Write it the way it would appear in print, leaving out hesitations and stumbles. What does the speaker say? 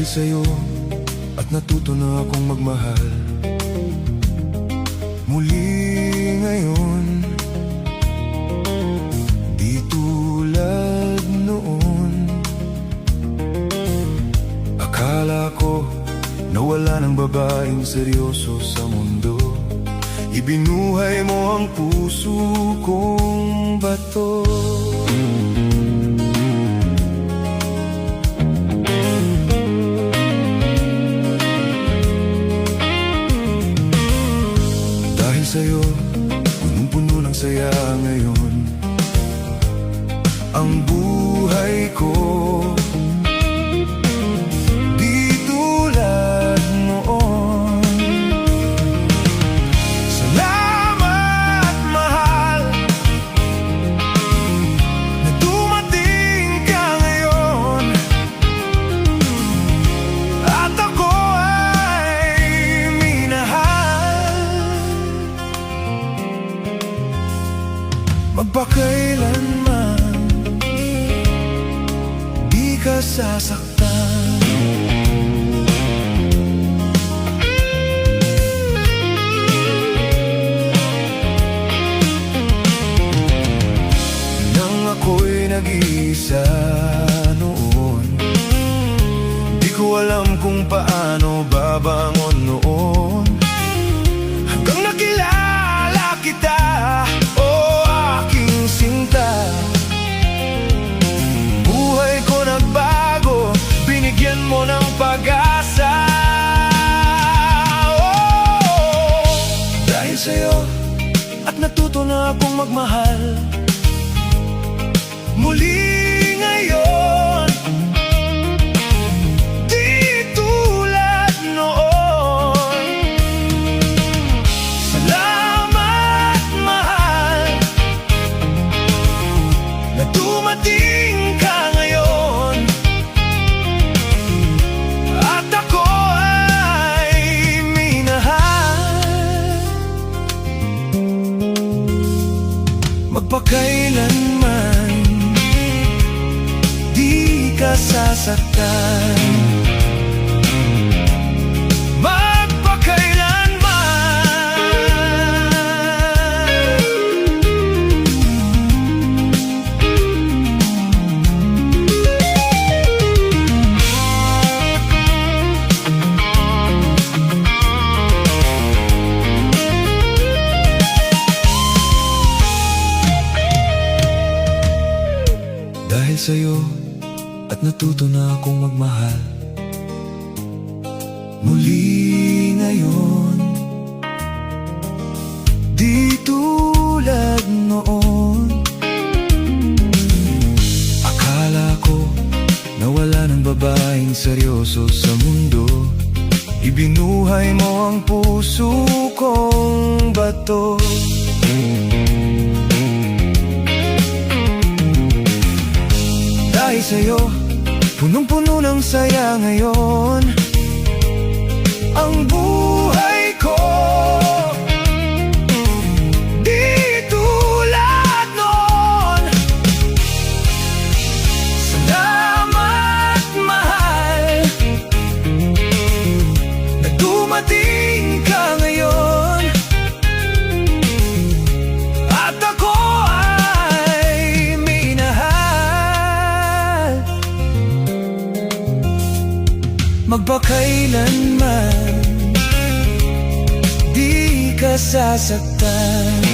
sa'yo at natuto na akong magmahal muli ngayon. Di tulad noon. Akala ko na wala ng babaeng seryoso sa mundo. Ibinuhay mo ang puso kong bato. Dahil sa'yo, punong-puno ng saya ngayon ang buhay ko. Di tulad noon. Salamat, mahal, na dumating ka ngayon. At ako ay minahal. Magpakailanman di ka sasaktan. Nang ako'y nag-iisa noon, di ko alam kung paano babangon noon. Hanggang nakilala kita, oh aking sinta. Buhay ko nagbago, binigyan mo ng pag-asa. Oh, dahil sa'yo at natuto na akong magmahal muli ngayon. Di tulad noon. Salamat, mahal, na dumating ka ngayon. At ako ay minahal. Magpakailanman di ka sasaktan. Dahil sa'yo at natuto na akong magmahal muli ngayon. Di tulad noon. Akala ko na wala ng babaeng seryoso sa mundo. Ibinuhay mo ang puso kong bato. Dahil sa'yo, punong-puno ng saya ngayon ang buhay ko. Di tulad noon. Salamat, mahal, na dumating ka ngayon. At ako ay minahal. Magpakailanman di ka sasaktan.